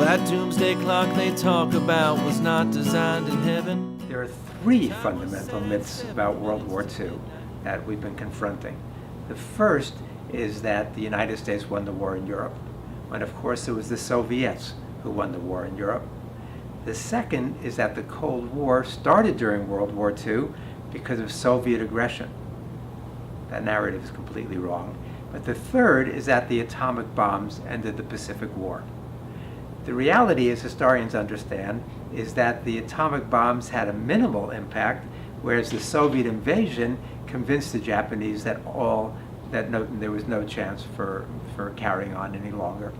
That doomsday clock they talk about was not designed in heaven. There are three fundamental myths about World War II that we've been confronting. The first is that the United States won the war in Europe, when of course it was the Soviets who won the war in Europe. The second is that the Cold War started during World War II because of Soviet aggression. That narrative is completely wrong. But the third is that the atomic bombs ended the Pacific War. The reality, as historians understand, is that the atomic bombs had a minimal impact, whereas the Soviet invasion convinced the Japanese that there was no chance for carrying on any longer.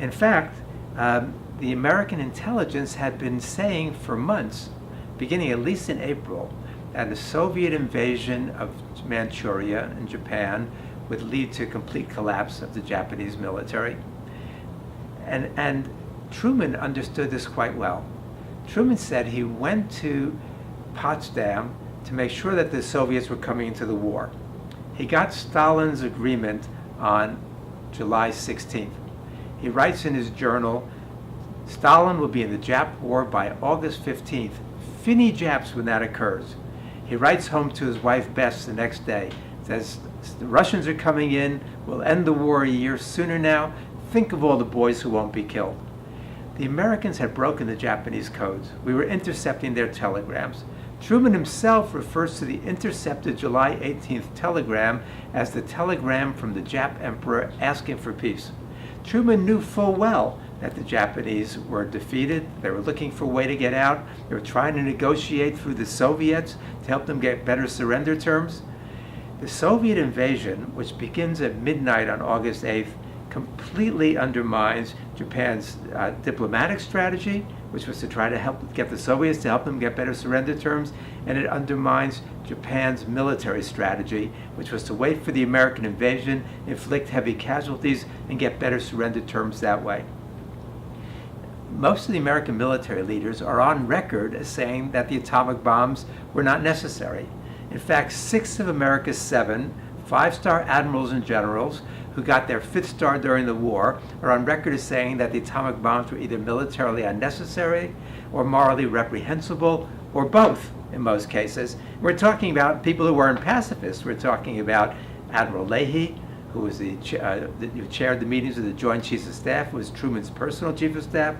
In fact, the American intelligence had been saying for months, beginning at least in April, that the Soviet invasion of Manchuria and Japan would lead to complete collapse of the Japanese military. And Truman understood this quite well. Truman said he went to Potsdam to make sure that the Soviets were coming into the war. He got Stalin's agreement on July 16th. He writes in his journal, Stalin will be in the Jap war by August 15th. Fini Japs when that occurs. He writes home to his wife Bess the next day, says, the Russians are coming in, we'll end the war a year sooner now. Think of all the boys who won't be killed. The Americans had broken the Japanese codes. We were intercepting their telegrams. Truman himself refers to the intercepted July 18th telegram as the telegram from the Jap emperor asking for peace. Truman knew full well that the Japanese were defeated. They were looking for a way to get out. They were trying to negotiate through the Soviets to help them get better surrender terms. The Soviet invasion, which begins at midnight on August 8th, completely undermines Japan's diplomatic strategy, which was to try to help get the Soviets to help them get better surrender terms, and it undermines Japan's military strategy, which was to wait for the American invasion, inflict heavy casualties, and get better surrender terms that way. Most of the American military leaders are on record as saying that the atomic bombs were not necessary. In fact, 6 of America's 7 5-star admirals and generals who got their 5th star during the war are on record as saying that the atomic bombs were either militarily unnecessary or morally reprehensible, or both in most cases. We're talking about people who weren't pacifists. We're talking about Admiral Leahy, who was who chaired the meetings of the Joint Chiefs of Staff, who was Truman's personal chief of staff,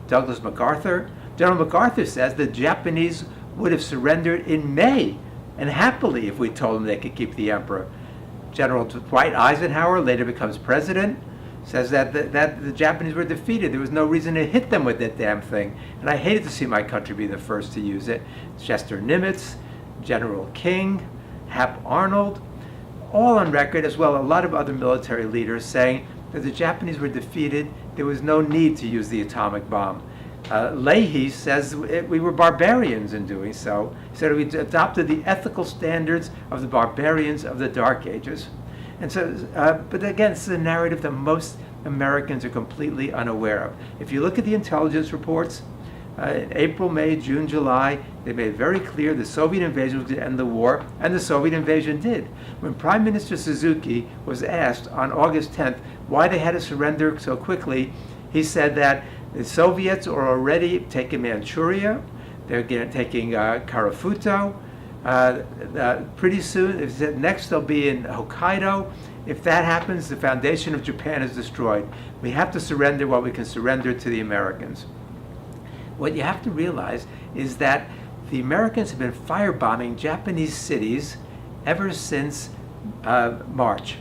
Douglas MacArthur. General MacArthur says the Japanese would have surrendered in May, and happily, if we told them they could keep the emperor. General Dwight Eisenhower, later becomes president, says that the Japanese were defeated. There was no reason to hit them with that damn thing. And I hated to see my country be the first to use it. Chester Nimitz, General King, Hap Arnold, all on record, as well as a lot of other military leaders saying that the Japanese were defeated. There was no need to use the atomic bomb. Leahy says we were barbarians in doing so. He said we adopted the ethical standards of the barbarians of the Dark Ages. And so, but again, it's a narrative that most Americans are completely unaware of. If you look at the intelligence reports, in April, May, June, July, they made it very clear the Soviet invasion was going to end the war, and the Soviet invasion did. When Prime Minister Suzuki was asked on August 10th why they had to surrender so quickly, he said that the Soviets are already taking Manchuria, they're taking Karafuto. Pretty soon, next they'll be in Hokkaido. If that happens, the foundation of Japan is destroyed. We have to surrender what we can surrender to the Americans. What you have to realize is that the Americans have been firebombing Japanese cities ever since March.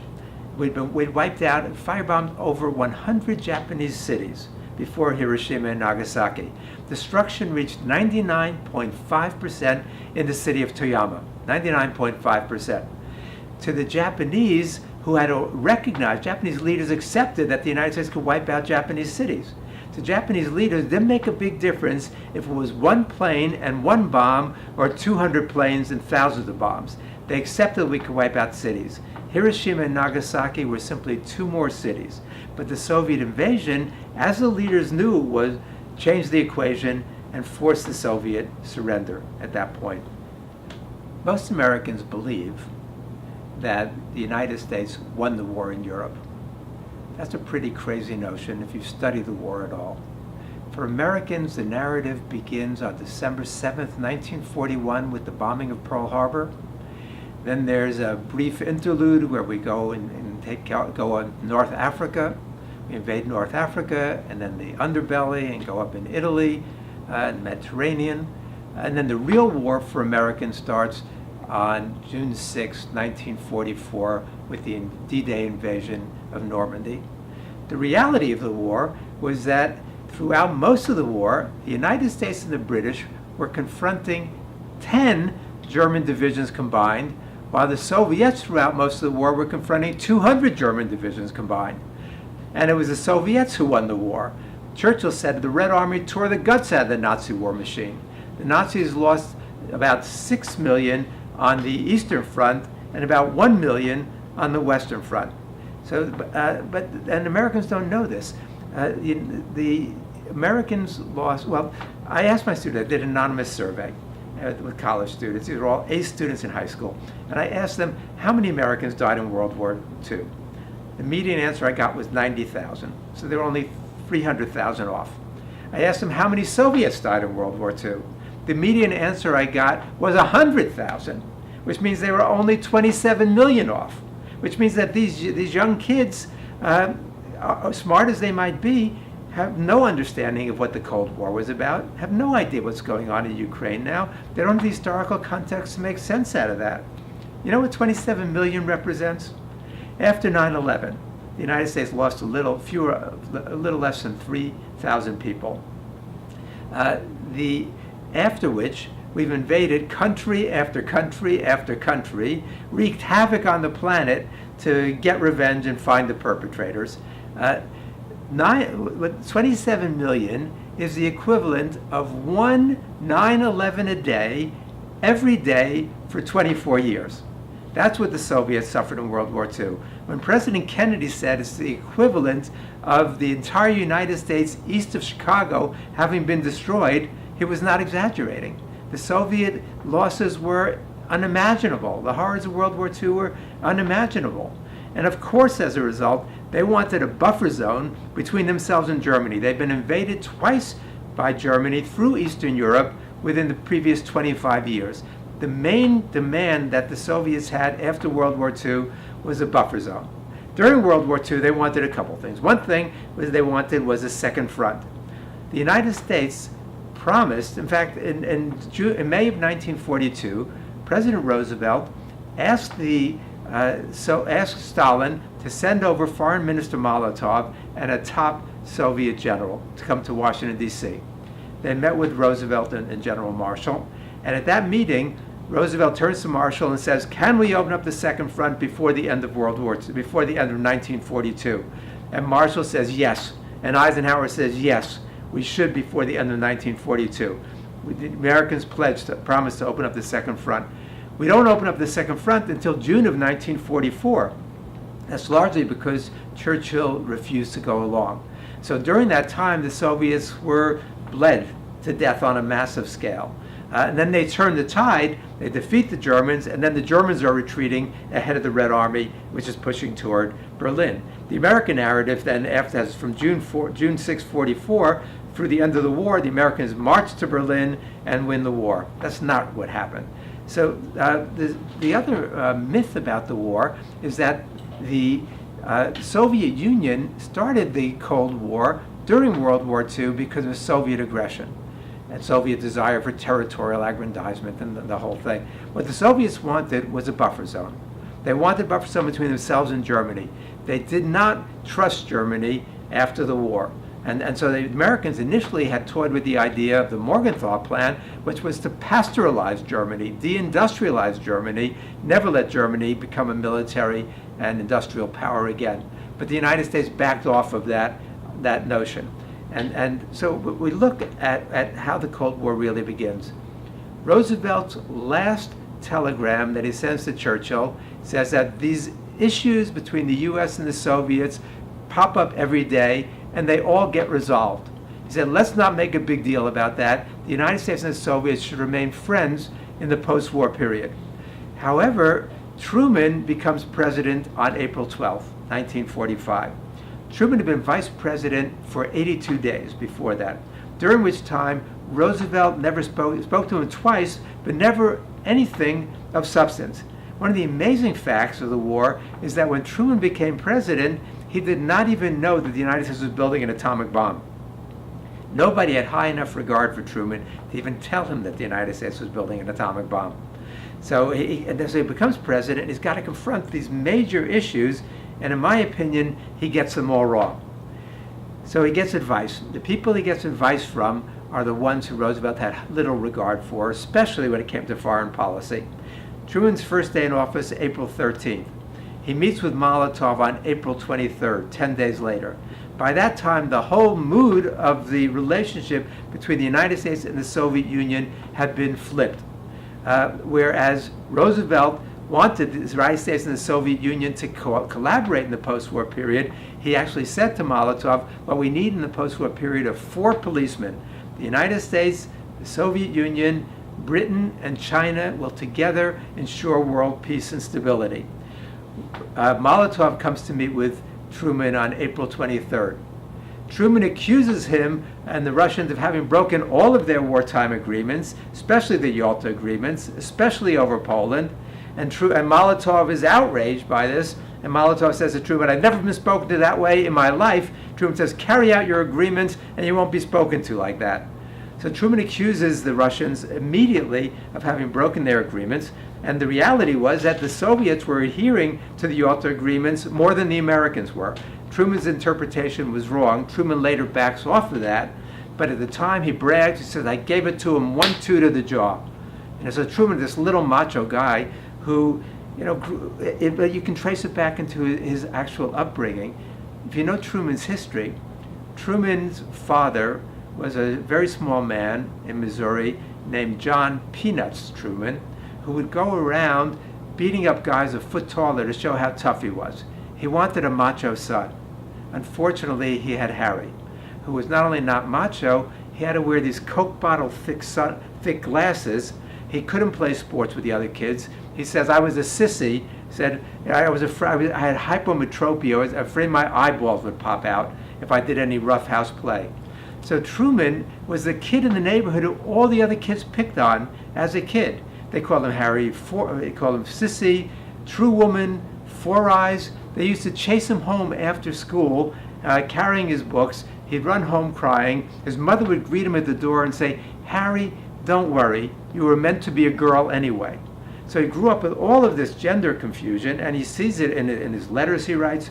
We'd wiped out and firebombed over 100 Japanese cities before Hiroshima and Nagasaki. Destruction reached 99.5% in the city of Toyama, 99.5%. To the Japanese, who had recognized, Japanese leaders accepted that the United States could wipe out Japanese cities. To Japanese leaders, it didn't make a big difference if it was one plane and one bomb or 200 planes and thousands of bombs. They accepted we could wipe out cities. Hiroshima and Nagasaki were simply 2 more cities. But the Soviet invasion, as the leaders knew, was change the equation and force the Soviet surrender at that point. Most Americans believe that the United States won the war in Europe. That's a pretty crazy notion if you study the war at all. For Americans, the narrative begins on December 7th, 1941, with the bombing of Pearl Harbor. Then there's a brief interlude where we go go on North Africa. We invade North Africa, and then the underbelly, and go up in Italy, and Mediterranean. And then the real war for Americans starts on June 6, 1944, with the D-Day invasion of Normandy. The reality of the war was that throughout most of the war, the United States and the British were confronting 10 German divisions combined, while the Soviets throughout most of the war were confronting 200 German divisions combined. And it was the Soviets who won the war. Churchill said the Red Army tore the guts out of the Nazi war machine. The Nazis lost about 6 million on the Eastern Front and about 1 million on the Western Front. And Americans don't know this. The Americans lost, well, I asked my students, I did an anonymous survey with college students. These were all A students in high school. And I asked them, how many Americans died in World War II? The median answer I got was 90,000. So they were only 300,000 off. I asked them, how many Soviets died in World War II? The median answer I got was 100,000, which means they were only 27 million off, which means that these young kids, smart as they might be, have no understanding of what the Cold War was about, have no idea what's going on in Ukraine now. They don't have the historical context to make sense out of that. You know what 27 million represents? After 9/11, the United States lost a little less than 3,000 people. After which, we've invaded country after country after country, wreaked havoc on the planet to get revenge and find the perpetrators. 27 million is the equivalent of one 9/11 a day, every day for 24 years. That's what the Soviets suffered in World War II. When President Kennedy said it's the equivalent of the entire United States east of Chicago having been destroyed, he was not exaggerating. The Soviet losses were unimaginable. The horrors of World War II were unimaginable. And of course, as a result, they wanted a buffer zone between themselves and Germany. They've been invaded twice by Germany through Eastern Europe within the previous 25 years. The main demand that the Soviets had after World War II was a buffer zone. During World War II, they wanted a couple things. One thing they wanted was a second front. The United States promised, in fact, in May of 1942, President Roosevelt asked Stalin to send over Foreign Minister Molotov and a top Soviet general to come to Washington, D.C. They met with Roosevelt and General Marshall, and at that meeting, Roosevelt turns to Marshall and says, "Can we open up the second front before the end of World War II, before the end of 1942?" And Marshall says yes, and Eisenhower says yes, we should before the end of 1942. The Americans promised to open up the second front. We don't open up the second front until June of 1944. That's largely because Churchill refused to go along. So during that time, the Soviets were bled to death on a massive scale. And then they turn the tide, they defeat the Germans, and then the Germans are retreating ahead of the Red Army, which is pushing toward Berlin. The American narrative then, from June 6, 44, through the end of the war, the Americans march to Berlin and win the war. That's not what happened. So the other myth about the war is that the Soviet Union started the Cold War during World War II because of Soviet aggression and Soviet desire for territorial aggrandizement and the whole thing. What the Soviets wanted was a buffer zone. They wanted a buffer zone between themselves and Germany. They did not trust Germany after the war. And so the Americans initially had toyed with the idea of the Morgenthau Plan, which was to pastoralize Germany, deindustrialize Germany, never let Germany become a military and industrial power again. But the United States backed off of that notion. And so we look at how the Cold War really begins. Roosevelt's last telegram that he sends to Churchill says that these issues between the U.S. and the Soviets pop up every day, and they all get resolved. He said, let's not make a big deal about that. The United States and the Soviets should remain friends in the post-war period. However, Truman becomes president on April 12, 1945. Truman had been vice president for 82 days before that. during which time Roosevelt never spoke to him twice, but never anything of substance. One of the amazing facts of the war is that when Truman became president, he did not even know that the United States was building an atomic bomb. Nobody had high enough regard for Truman to even tell him that the United States was building an atomic bomb. So as he becomes president, he's got to confront these major issues, and in my opinion, he gets them all wrong. So he gets advice. The people he gets advice from are the ones who Roosevelt had little regard for, especially when it came to foreign policy. Truman's first day in office, April 13th. He meets with Molotov on April 23rd, 10 days later. By that time, the whole mood of the relationship between the United States and the Soviet Union had been flipped. Whereas Roosevelt wanted the United States and the Soviet Union to collaborate in the post-war period, he actually said to Molotov, what we need in the post-war period are 4 policemen. The United States, the Soviet Union, Britain, and China will together ensure world peace and stability. Molotov comes to meet with Truman on April 23rd. Truman accuses him and the Russians of having broken all of their wartime agreements, especially the Yalta agreements, especially over Poland. And Molotov is outraged by this. And Molotov says to Truman, I've never been spoken to that way in my life. Truman says, carry out your agreements and you won't be spoken to like that. So Truman accuses the Russians immediately of having broken their agreements. And the reality was that the Soviets were adhering to the Yalta agreements more than the Americans were. Truman's interpretation was wrong. Truman later backs off of that. But at the time he bragged, he said, I gave it to him 1-2 to the jaw. And so Truman, this little macho guy who, you can trace it back into his actual upbringing. If you know Truman's history, Truman's father was a very small man in Missouri named John Peanuts Truman, who would go around beating up guys a foot taller to show how tough he was. He wanted a macho son. Unfortunately, he had Harry, who was not only not macho, he had to wear these Coke bottle thick glasses. He couldn't play sports with the other kids. He says, I was a sissy. He said, I had hypometropia. I was afraid my eyeballs would pop out if I did any rough house play. So Truman was the kid in the neighborhood who all the other kids picked on as a kid. They called him Harry, they called him Sissy, True Woman, Four Eyes. They used to chase him home after school, carrying his books. He'd run home crying. His mother would greet him at the door and say, Harry, don't worry, you were meant to be a girl anyway. So he grew up with all of this gender confusion, and he sees it in his letters he writes.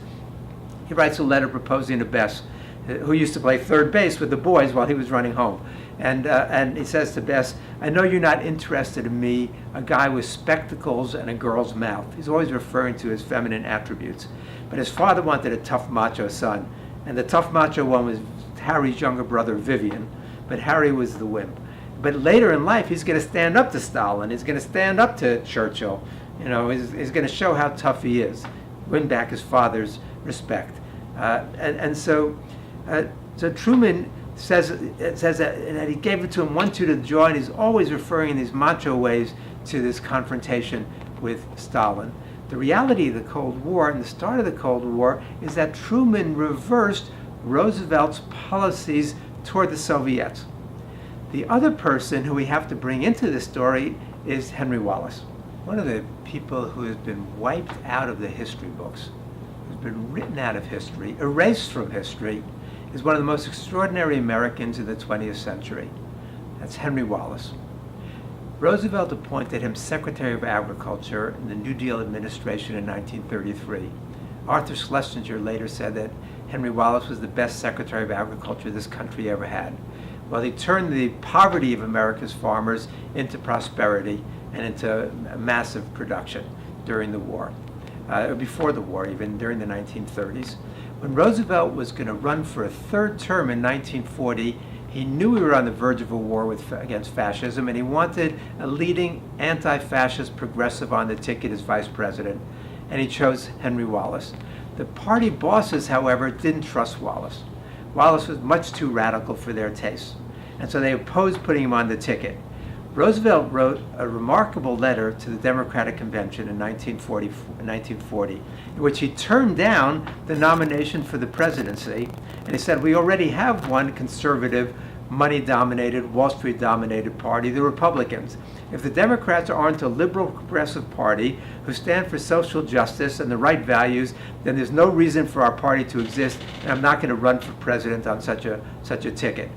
He writes a letter proposing to Bess, who used to play third base with the boys while he was running home. And he says to Bess, I know you're not interested in me, a guy with spectacles and a girl's mouth. He's always referring to his feminine attributes. But his father wanted a tough macho son. And the tough macho one was Harry's younger brother, Vivian. But Harry was the wimp. But later in life, he's going to stand up to Stalin. He's going to stand up to Churchill. He's going to show how tough he is, win back his father's respect. So Truman says that he gave it to him 1-2 to the jaw, and he's always referring in these macho ways to this confrontation with Stalin. The reality of the Cold War and the start of the Cold War is that Truman reversed Roosevelt's policies toward the Soviets. The other person who we have to bring into this story is Henry Wallace. One of the people who has been wiped out of the history books, who's been written out of history, erased from history, is one of the most extraordinary Americans in the 20th century. That's Henry Wallace. Roosevelt appointed him Secretary of Agriculture in the New Deal administration in 1933. Arthur Schlesinger later said that Henry Wallace was the best Secretary of Agriculture this country ever had. Well, he turned the poverty of America's farmers into prosperity and into massive production during the war, or before the war, even during the 1930s. When Roosevelt was going to run for a third term in 1940, he knew we were on the verge of a war against fascism, and he wanted a leading anti-fascist progressive on the ticket as vice president, and he chose Henry Wallace. The party bosses, however, didn't trust Wallace. Wallace was much too radical for their tastes, and so they opposed putting him on the ticket. Roosevelt wrote a remarkable letter to the Democratic Convention in 1940, in which he turned down the nomination for the presidency, and he said, we already have one conservative money-dominated, Wall Street-dominated party, the Republicans. If the Democrats aren't a liberal progressive party who stand for social justice and the right values, then there's no reason for our party to exist, and I'm not going to run for president on such a ticket.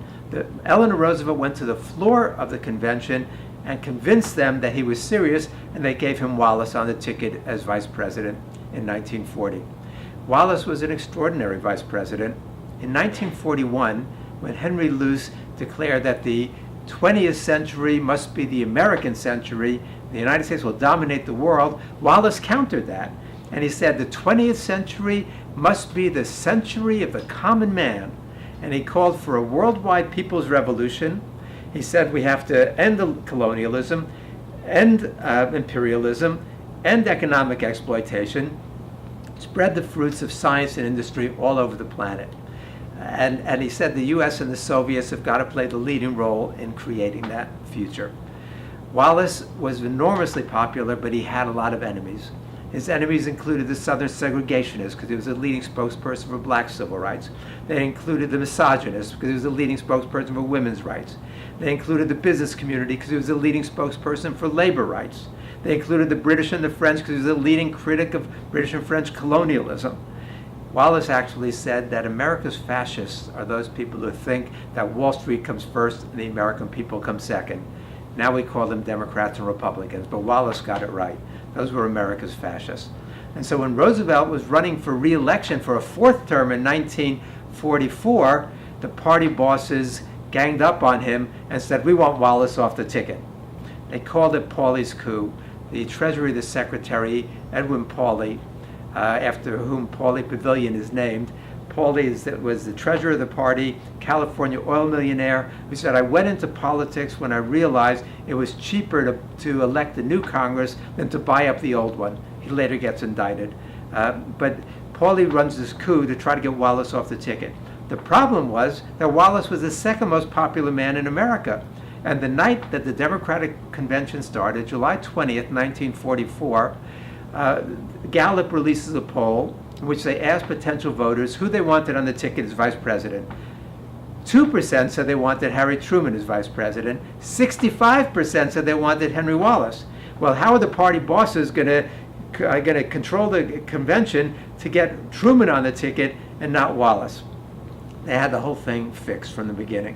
Eleanor Roosevelt went to the floor of the convention and convinced them that he was serious, and they gave him Wallace on the ticket as vice president in 1940. Wallace was an extraordinary vice president. In 1941, when Henry Luce declared that the 20th century must be the American century, the United States will dominate the world, Wallace countered that. And he said the 20th century must be the century of the common man. And he called for a worldwide people's revolution. He said we have to end colonialism, end imperialism, end economic exploitation, spread the fruits of science and industry all over the planet. And he said the U.S. and the Soviets have got to play the leading role in creating that future. Wallace was enormously popular, but he had a lot of enemies. His enemies included the Southern segregationists, because he was a leading spokesperson for black civil rights. They included the misogynists, because he was a leading spokesperson for women's rights. They included the business community, because he was a leading spokesperson for labor rights. They included the British and the French, because he was a leading critic of British and French colonialism. Wallace actually said that America's fascists are those people who think that Wall Street comes first and the American people come second. Now we call them Democrats and Republicans, but Wallace got it right. Those were America's fascists. And so when Roosevelt was running for re-election for a fourth term in 1944, the party bosses ganged up on him and said, we want Wallace off the ticket. They called it Pauley's coup. The Treasury, the Secretary, Edwin Pauley, after whom Pauley Pavilion is named. Pauley was the treasurer of the party, California oil millionaire, who said, I went into politics when I realized it was cheaper to elect a new Congress than to buy up the old one. He later gets indicted. But Pauley runs this coup to try to get Wallace off the ticket. The problem was that Wallace was the second most popular man in America. And the night that the Democratic Convention started, July 20th, 1944, Gallup releases a poll in which they asked potential voters who they wanted on the ticket as vice president. 2% said they wanted Harry Truman as vice president. 65% said they wanted Henry Wallace. Well, how are the party bosses going to control the convention to get Truman on the ticket and not Wallace? They had the whole thing fixed from the beginning.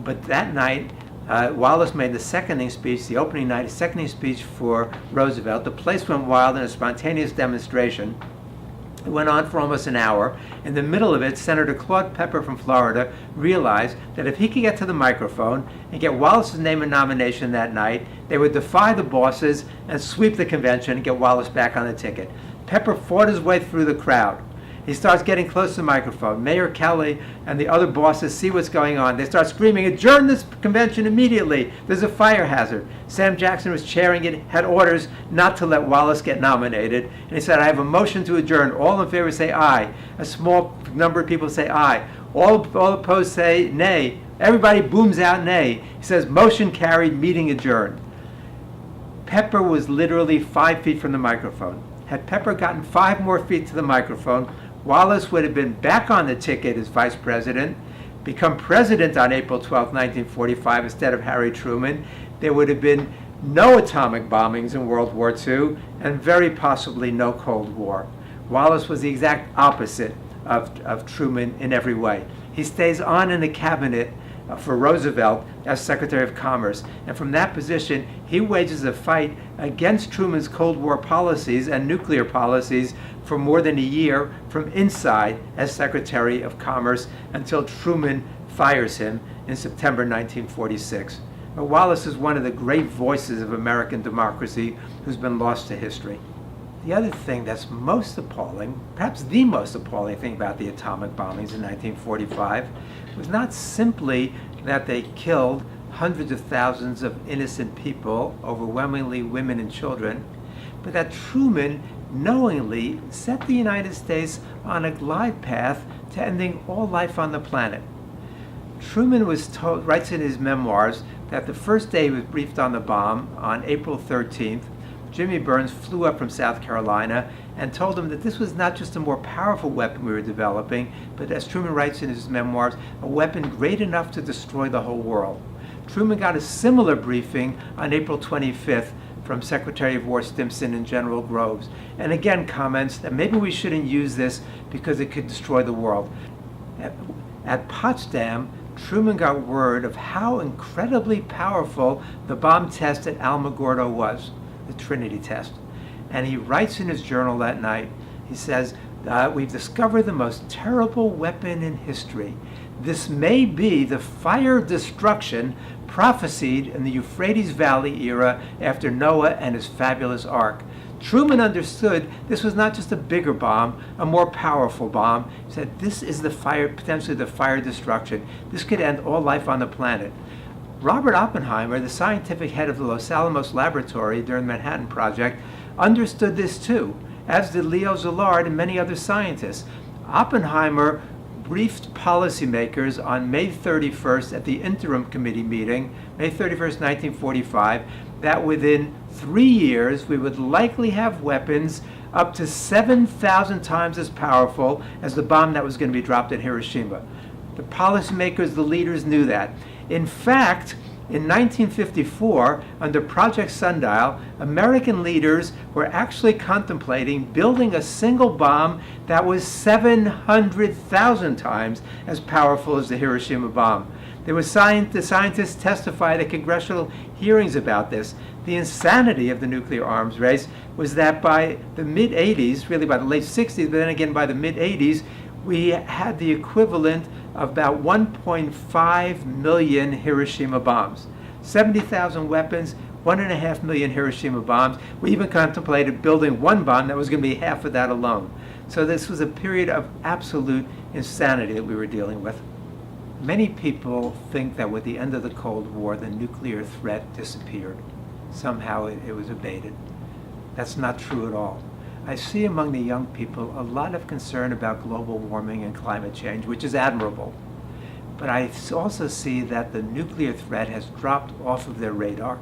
But that night, Wallace made the seconding speech, the opening night, seconding speech for Roosevelt. The place went wild in a spontaneous demonstration. It went on for almost an hour. In the middle of it, Senator Claude Pepper from Florida realized that if he could get to the microphone and get Wallace's name and nomination that night, they would defy the bosses and sweep the convention and get Wallace back on the ticket. Pepper fought his way through the crowd. He starts getting close to the microphone. Mayor Kelly and the other bosses see what's going on. They start screaming, adjourn this convention immediately. There's a fire hazard. Sam Jackson was chairing it, had orders not to let Wallace get nominated. And he said, I have a motion to adjourn. All in favor say aye. A small number of people say aye. All opposed say nay. Everybody booms out nay. He says, motion carried, meeting adjourned. Pepper was literally 5 feet from the microphone. Had Pepper gotten 5 more feet to the microphone, Wallace would have been back on the ticket as vice president, become president on April 12, 1945, instead of Harry Truman. There would have been no atomic bombings in World War II, and very possibly no Cold War. Wallace was the exact opposite of Truman in every way. He stays on in the cabinet for Roosevelt as Secretary of Commerce. And from that position, he wages a fight against Truman's Cold War policies and nuclear policies for more than a year from inside as Secretary of Commerce until Truman fires him in September 1946. But Wallace is one of the great voices of American democracy who's been lost to history. The other thing that's most appalling, perhaps the most appalling thing about the atomic bombings in 1945, was not simply that they killed hundreds of thousands of innocent people, overwhelmingly women and children, but that Truman knowingly set the United States on a glide path to ending all life on the planet. Truman was told, writes in his memoirs, that the first day he was briefed on the bomb, on April 13th, Jimmy Burns flew up from South Carolina and told him that this was not just a more powerful weapon we were developing, but as Truman writes in his memoirs, a weapon great enough to destroy the whole world. Truman got a similar briefing on April 25th from Secretary of War Stimson and General Groves, and again comments that maybe we shouldn't use this because it could destroy the world. At Potsdam, Truman got word of how incredibly powerful the bomb test at Alamogordo was, the Trinity test. And he writes in his journal that night, he says, we've discovered the most terrible weapon in history. This may be the fire destruction prophesied in the Euphrates Valley era after Noah and his fabulous ark. Truman understood this was not just a bigger bomb, a more powerful bomb. He said, this is the fire, potentially the fire destruction. This could end all life on the planet. Robert Oppenheimer, the scientific head of the Los Alamos Laboratory during the Manhattan Project, understood this too, as did Leo Szilard and many other scientists. Oppenheimer briefed policymakers on May 31st at the interim committee meeting, May 31st, 1945, that within 3 years we would likely have weapons up to 7,000 times as powerful as the bomb that was going to be dropped at Hiroshima. The policymakers, the leaders knew that. In fact, in 1954, under Project Sundial, American leaders were actually contemplating building a single bomb that was 700,000 times as powerful as the Hiroshima bomb. There was the scientists testified at congressional hearings about this. The insanity of the nuclear arms race was that by the mid-'80s, really by the late 60s, but then again by the mid-'80s, we had the equivalent of about 1.5 million Hiroshima bombs. 70,000 weapons, 1.5 million Hiroshima bombs. We even contemplated building one bomb that was going to be half of that alone. So this was a period of absolute insanity that we were dealing with. Many people think that with the end of the Cold War, the nuclear threat disappeared. Somehow it was abated. That's not true at all. I see among the young people a lot of concern about global warming and climate change, which is admirable. But I also see that the nuclear threat has dropped off of their radar.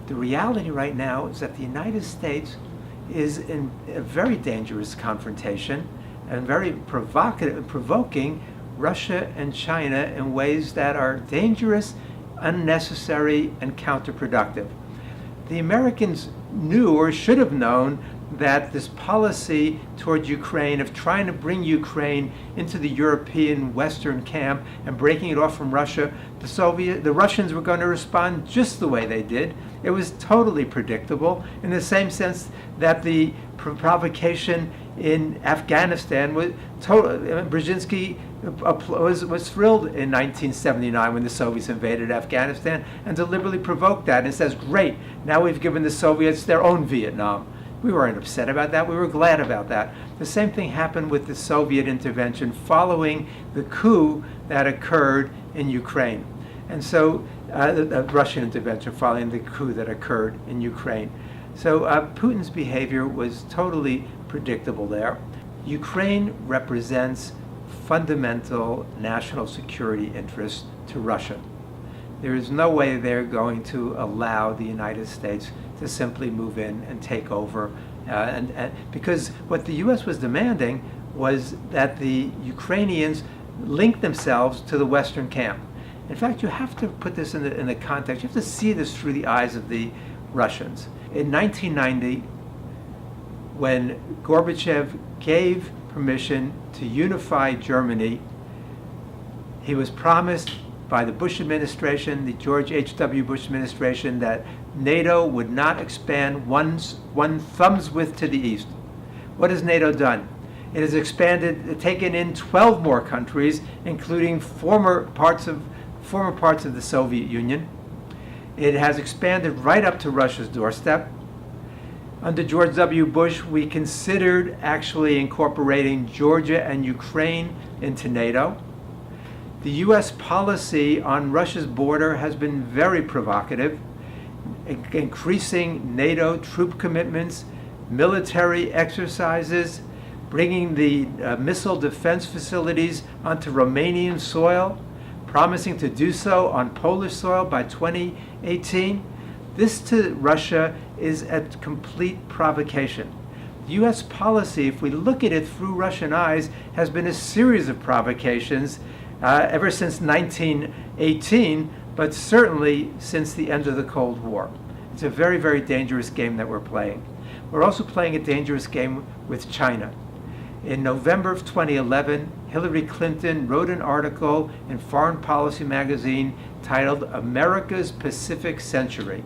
The reality right now is that the United States is in a very dangerous confrontation and very provoking Russia and China in ways that are dangerous, unnecessary, and counterproductive. The Americans knew or should have known that this policy toward Ukraine of trying to bring Ukraine into the European Western camp and breaking it off from Russia, the Russians were going to respond just the way they did. It was totally predictable in the same sense that the provocation in Afghanistan was total. Brzezinski was thrilled in 1979 when the Soviets invaded Afghanistan and deliberately provoked that and says, great, now we've given the Soviets their own Vietnam. We weren't upset about that. We were glad about that. The same thing happened with the Soviet intervention following the coup that occurred in Ukraine. And so the Russian intervention following the coup that occurred in Ukraine. So Putin's behavior was totally predictable there. Ukraine represents fundamental national security interests to Russia. There is no way they're going to allow the United States to simply move in and take over. Because what the U.S. was demanding was that the Ukrainians link themselves to the Western camp. In fact, you have to put this in the context. You have to see this through the eyes of the Russians. In 1990, when Gorbachev gave permission to unify Germany, he was promised by the Bush administration, the George H.W. Bush administration, that NATO would not expand one thumb's width to the east. What has NATO done? It has expanded, taken in 12 more countries, including former parts of the Soviet Union. It has expanded right up to Russia's doorstep. Under George W. Bush, we considered actually incorporating Georgia and Ukraine into NATO. The U.S. policy on Russia's border has been very provocative, increasing NATO troop commitments, military exercises, bringing the missile defense facilities onto Romanian soil, promising to do so on Polish soil by 2018. This to Russia is a complete provocation. U.S. policy, if we look at it through Russian eyes, has been a series of provocations ever since 1918, but certainly since the end of the Cold War. It's a very, very dangerous game that we're playing. We're also playing a dangerous game with China. In November of 2011, Hillary Clinton wrote an article in Foreign Policy magazine titled America's Pacific Century.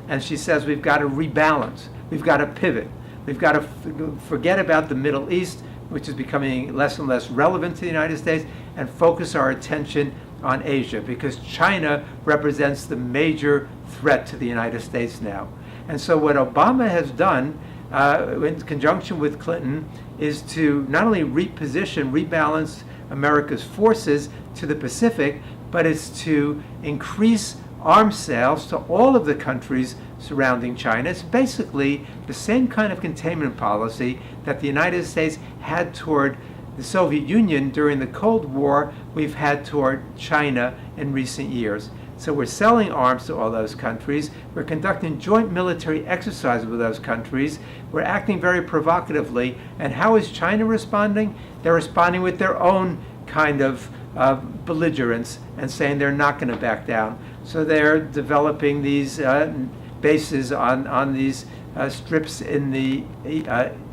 And she says we've got to rebalance, we've got to pivot, we've got to forget about the Middle East, which is becoming less and less relevant to the United States, and focus our attention on Asia, because China represents the major threat to the United States now. And so what Obama has done in conjunction with Clinton is to not only rebalance America's forces to the Pacific, but it's to increase arms sales to all of the countries surrounding China. It's basically the same kind of containment policy that the United States had toward the Soviet Union during the Cold War, we've had toward China in recent years. So we're selling arms to all those countries. We're conducting joint military exercises with those countries. We're acting very provocatively. And how is China responding? They're responding with their own kind of belligerence and saying they're not going to back down. So they're developing these bases on these strips in the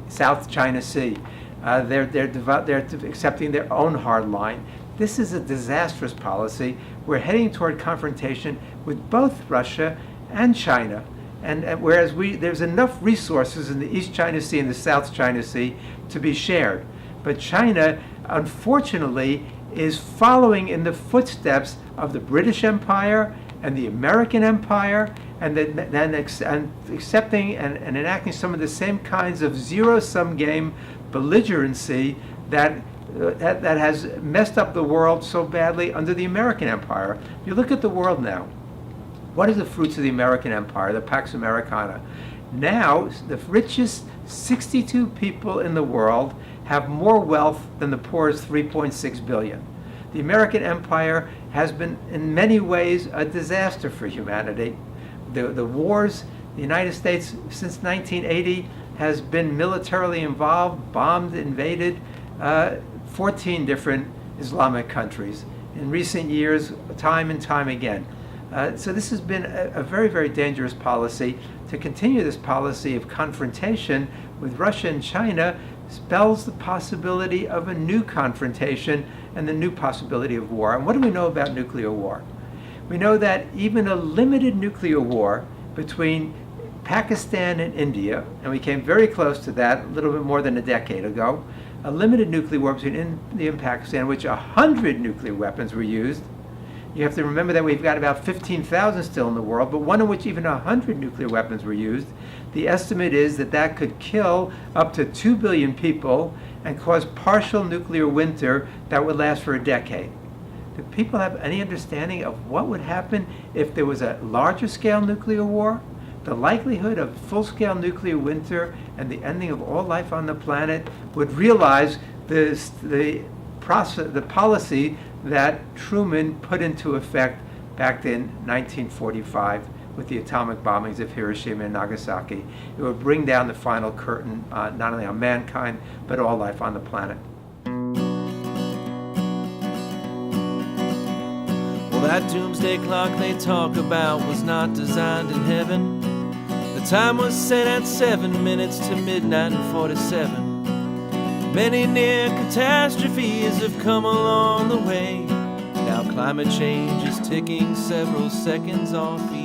South China Sea. They're accepting their own hard line. This is a disastrous policy. We're heading toward confrontation with both Russia and China. And whereas there's enough resources in the East China Sea and the South China Sea to be shared. But China, unfortunately, is following in the footsteps of the British Empire and the American Empire, and accepting and enacting some of the same kinds of zero-sum game belligerency that has messed up the world so badly under the American Empire. You look at the world now. What are the fruits of the American Empire, the Pax Americana? Now, the richest 62 people in the world have more wealth than the poorest 3.6 billion. The American Empire has been, in many ways, a disaster for humanity. The wars, the United States, since 1980, has been militarily involved, bombed, invaded 14 different Islamic countries. In recent years, time and time again. So this has been a very, very dangerous policy. To continue this policy of confrontation with Russia and China spells the possibility of a new confrontation and the new possibility of war. And what do we know about nuclear war? We know that even a limited nuclear war between Pakistan and India, and we came very close to that a little bit more than a decade ago, a limited nuclear war between India and Pakistan in which 100 nuclear weapons were used. You have to remember that we've got about 15,000 still in the world, but one in which even 100 nuclear weapons were used. The estimate is that that could kill up to 2 billion people and cause partial nuclear winter that would last for a decade. Do people have any understanding of what would happen if there was a larger scale nuclear war? The likelihood of full-scale nuclear winter and the ending of all life on the planet would realize the policy that Truman put into effect back in 1945 with the atomic bombings of Hiroshima and Nagasaki. It would bring down the final curtain not only on mankind, but all life on the planet. Well, that doomsday clock they talk about was not designed in heaven. The time was set at 7 minutes to midnight and 47. Many near catastrophes have come along the way. Now climate change is ticking several seconds off each